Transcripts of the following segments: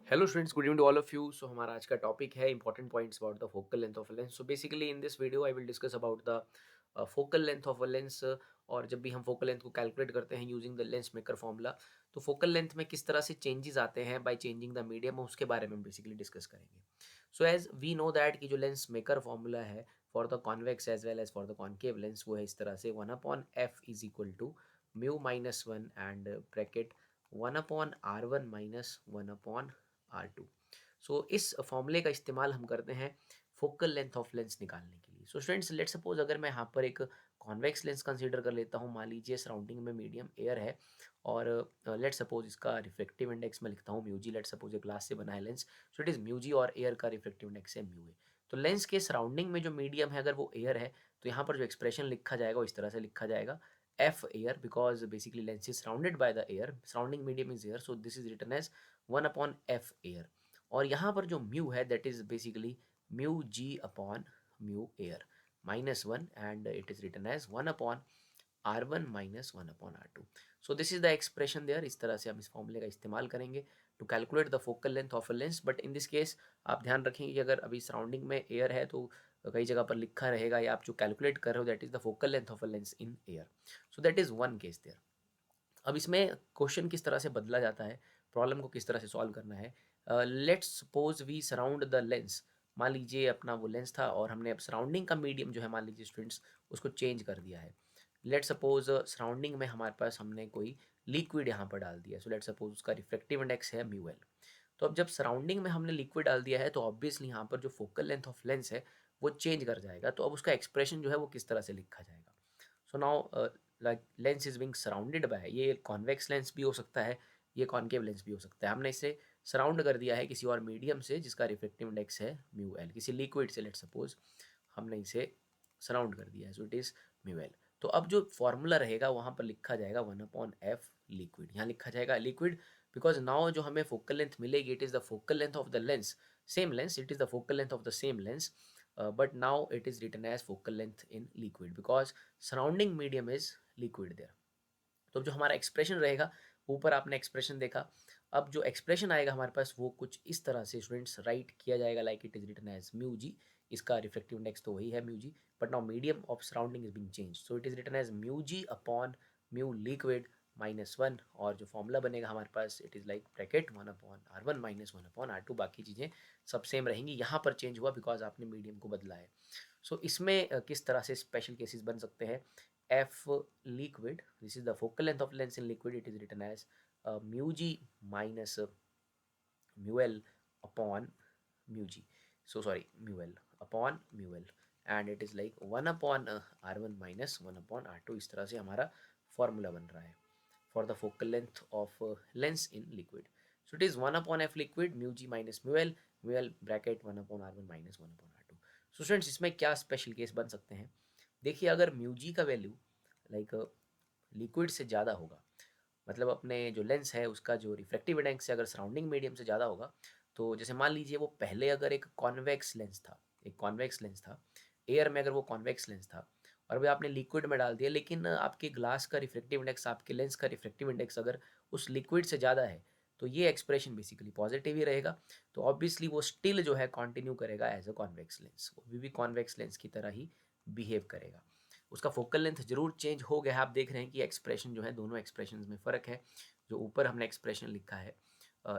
Hello students, good evening to all of you. So हमारा आज का टॉपिक है important points about the focal length of a lens. So basically in this video I will discuss about the focal length of a lens. और जब भी हम focal length को calculate करते हैं using the lens maker formula, तो focal length में किस तरह से चेंजेस आते हैं बाय चेंजिंग द मीडियम, उसके बारे में बेसिकली डिस्कस करेंगे। So as we know that कि जो लेंस मेकर फॉर्मूला है for the convex as well as for the concave lens, वो है इस तरह से 1/f is equal to mu minus one and bracket 1/r1 minus 1/r2। So इस फॉर्मूले का इस्तेमाल हम करते हैं फोकल लेंथ ऑफ लेंस निकालने के लिए। सो स्टूडेंट्स, लेट सपोज अगर मैं यहाँ पर एक कॉन्वेक्स लेंस कंसीडर कर लेता हूँ, मान लीजिए सराउंडिंग में मीडियम एयर है, और लेट सपोज इसका रिफ्लेक्टिव इंडेक्स मैं लिखता हूँ म्यू जी। लेट सपोज ये ग्लास से बना है lens, so it is mu g, और एयर का रिफ्लेक्टिव इंडेक्स है म्यू ए। तो लेंस के सराउंडिंग में जो मीडियम है, अगर वो एयर है, तो यहाँ पर जो एक्सप्रेशन लिखा जाएगा वो इस तरह से लिखा जाएगा F air, because basically lens is surrounded by the air, surrounding medium is air, so this is written as 1/f air. और यहाँ पर जो म्यू है that is basically mu ji upon mu air minus one, and it is written as 1/r1 minus 1/r2। So this is the expression there. इस तरह से हम इस फॉर्मूले का इस्तेमाल करेंगे to calculate the focal length of a lens. But in this case आप ध्यान रखेंगे कि अगर अभी सराउंडिंग में एयर है तो कई जगह पर लिखा रहेगा, या आप जो कैलकुलेट कर रहे हो that is the focal length of a lens in air. So that is one case there. अब इसमें क्वेश्चन किस तरह से बदला जाता है, प्रॉब्लम को किस तरह से सॉल्व करना है। Let's suppose we surround the lens. मान लीजिए अपना वो लेंस था और हमने अब सराउंडिंग का मीडियम जो है, मान लीजिए स्टूडेंट्स, उसको चेंज कर दिया है। लेट सपोज सराउंडिंग में हमारे पास हमने कोई लिक्विड यहाँ पर डाल दिया। सो लेट सपोज उसका रिफ्लेक्टिव इंडेक्स है म्यू एल। तो अब जब सराउंडिंग में हमने लिक्विड डाल दिया है तो ऑब्वियसली यहाँ पर जो फोकल लेंथ ऑफ लेंस है वो चेंज कर जाएगा। तो अब उसका एक्सप्रेशन जो है वो किस तरह से लिखा जाएगा। So now like lens is being surrounded by, ये कॉन्वेक्स लेंस भी हो सकता है, ये कॉन्केव लेंस भी हो सकता है। हमने इसे सराउंड कर दिया है किसी और मीडियम से जिसका रिफ्लेक्टिव इंडेक्स है म्यू एल, किसी लिक्विड से लेट सपोज हमने इसे सराउंड कर दिया है, सो इट इज़ म्यू एल। तो अब जो फॉर्मूला रहेगा वहाँ पर लिखा जाएगा 1/f लिक्विड, यहाँ लिखा जाएगा लिक्विड, बिकॉज नाउ जो हमें फोकल लेंथ मिलेगी it is the focal length of the lens, same lens, it is the focal length of the same lens, but now it is written as focal length in liquid because surrounding medium is liquid there। तो जो हमारा expression रहेगा, ऊपर आपने expression देखा, अब जो expression आएगा हमारे पास वो कुछ इस तरह से स्टूडेंट्स राइट किया जाएगा, like it is written as mu g. इसका रिफ्लेक्टिव इंडेक्स तो वही है mu g, but now medium of surrounding is being change, so it is written as mu ji upon mu liquid minus one. और जो formula बनेगा हमारे पास it is like bracket 1/r1 minus 1/r2। बाकी चीज़ें सब सेम रहेंगी, यहाँ पर चेंज हुआ बिकॉज आपने मीडियम को बदला है। सो इसमें किस तरह से स्पेशल केसेस बन सकते हैं। F liquid, this is the focal length of lens in liquid, it is written as mu G minus mu L upon mu G, so sorry mu L upon mu L, and it is like 1/r1 minus 1/r2। इस तरह से हमारा formula बन रहा है for the focal length of lens in liquid. So it is 1/f liquid mu G minus mu L bracket 1/r1 minus 1/r2। So students, इसमें क्या special case बन सकते हैं। देखिए, अगर म्यू जी का वैल्यू लाइक लिक्विड से ज़्यादा होगा, मतलब अपने जो लेंस है उसका जो रिफ्लेक्टिव इंडेक्स से अगर सराउंडिंग मीडियम से ज़्यादा होगा, तो जैसे मान लीजिए वो पहले अगर एक कॉन्वेक्स लेंस था, एक कॉन्वेक्स लेंस था एयर में, अगर वो कॉन्वेक्स लेंस था और अभी आपने लिक्विड में डाल दिया, लेकिन आपके ग्लास का रिफ्लेक्टिव इंडेक्स, आपके लेंस का रिफ्लेक्टिव इंडेक्स अगर उस लिक्विड से ज़्यादा है, तो ये एक्सप्रेशन बेसिकली पॉजिटिव ही रहेगा। तो ऑब्वियसली वो स्टिल जो है कंटिन्यू करेगा एज अ कॉन्वेक्स लेंस, वो भी कॉन्वेक्स लेंस की तरह ही बिहेव करेगा। उसका फोकल लेंथ जरूर चेंज हो गया है, आप देख रहे हैं कि एक्सप्रेशन जो है, दोनों एक्सप्रेशन में फ़र्क है। जो ऊपर हमने एक्सप्रेशन लिखा है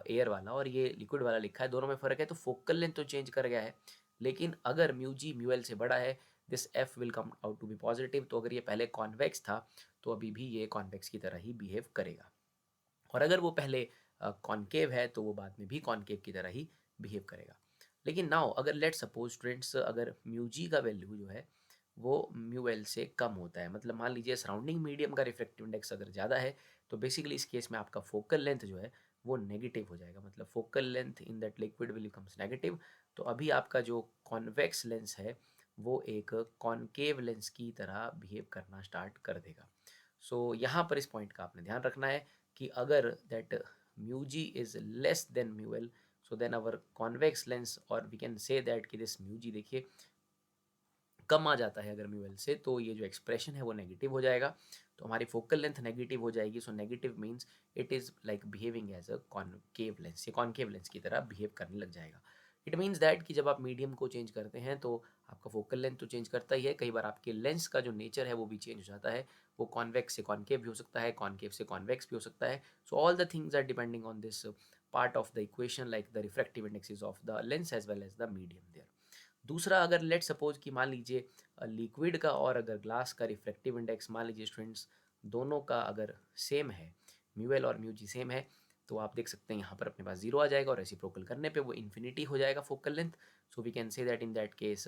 एयर वाला और ये लिक्विड वाला लिखा है, दोनों में फ़र्क है। तो फोकल लेंथ तो चेंज कर गया है, लेकिन अगर म्यू जी म्यू एल से बड़ा है, this F will come out to be positive. तो अगर ये पहले कॉन्वेक्स था तो अभी भी ये कॉन्वेक्स की तरह ही बिहेव करेगा, और अगर वो पहले कॉनकेव है तो वो बाद में भी कॉनकेव की तरह ही बिहेव करेगा। लेकिन नाउ अगर लेट सपोज स्टूडेंट्स, अगर म्यू जी का वैल्यू जो है वो म्यू एल से कम होता है, मतलब मान लीजिए सराउंडिंग मीडियम का रिफ्लेक्टिव इंडेक्स अगर ज़्यादा है, तो बेसिकली इस केस में आपका फोकल लेंथ जो है वो नेगेटिव हो जाएगा, मतलब focal length in that liquid will becomes negative. तो अभी आपका जो कॉन्वेक्स लेंस है वो एक कॉनकेव लेंस की तरह बिहेव करना स्टार्ट कर देगा। सो यहाँ पर इस पॉइंट का आपने ध्यान रखना है कि अगर that mu G is less than mu L, so then our convex lens, और वी कैन से दैट कि दिस म्यू जी देखिए कम आ जाता है अगर म्यू एल से, तो ये जो एक्सप्रेशन है वो नेगेटिव हो जाएगा। तो हमारी फोकल लेंथ नेगेटिव हो जाएगी। So negative means it is like behaving as a concave lens, ये कॉनकेव लेंस की तरह बिहेव करने लग जाएगा। इट मीन्स दैट कि जब आप मीडियम को चेंज करते हैं तो आपका फोकल लेंथ तो चेंज करता ही है, कई बार आपके लेंस का जो नेचर है वो भी चेंज हो जाता है। वो कॉन्वेक्स से कॉनकेव भी हो सकता है, कॉनकेव से कॉन्वेक्स भी हो सकता है। So all the things are depending on this part of the equation, like the refractive indexes of the lens as well as the medium there. दूसरा, अगर लेट सपोज कि मान लीजिए लिक्विड का और अगर ग्लास का रिफ्रैक्टिव इंडेक्स मान लीजिए स्टूडेंट्स दोनों का अगर सेम है, म्यू एल और म्यू जी सेम है, तो आप देख सकते हैं यहाँ पर अपने पास जीरो आ जाएगा और रेसिप्रोकल करने पे वो इन्फिनिटी हो जाएगा focal length. So we can say that in that case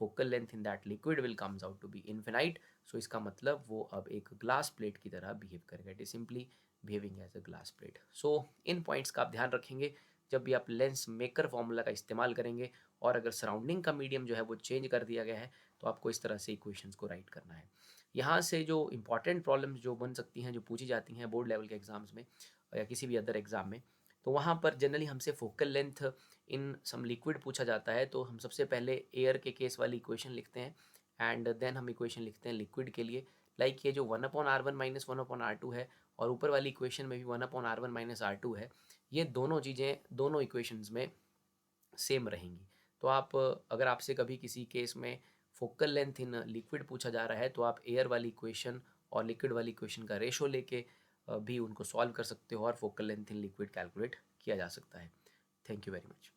focal length in that liquid will comes out to be infinite. सो इसका मतलब वो अब एक ग्लास प्लेट की तरह बिहेव करेगा, it is simply behaving as a glass plate. So in points का आप ध्यान रखेंगे जब भी आप लेंस मेकर फॉर्मूला का इस्तेमाल करेंगे, और अगर सराउंडिंग का मीडियम जो है वो चेंज कर दिया गया है तो आपको इस तरह से इक्वेशंस को राइट करना है। यहाँ से जो इंपॉर्टेंट प्रॉब्लम्स जो बन सकती हैं, जो पूछी जाती हैं बोर्ड लेवल के एग्जाम्स में या किसी भी अदर एग्जाम में, तो वहाँ पर जनरली हमसे focal length in some liquid पूछा जाता है, तो हम सबसे पहले एयर के केस वाली इक्वेशन लिखते हैं एंड देन हम इक्वेशन लिखते हैं लिक्विड के लिए। लाइक ये जो 1/r1 माइनस 1/r2 है और ऊपर वाली इक्वेशन में भी 1/r1 माइनस r2 है, ये दोनों चीज़ें दोनों इक्वेशंस में सेम रहेंगी। तो आप अगर आपसे कभी किसी केस में फोकल लेंथ इन लिक्विड पूछा जा रहा है तो आप एयर वाली इक्वेशन और लिक्विड वाली इक्वेशन का रेशो लेके भी उनको सॉल्व कर सकते हो और focal length in liquid calculate किया जा सकता है। Thank you very much.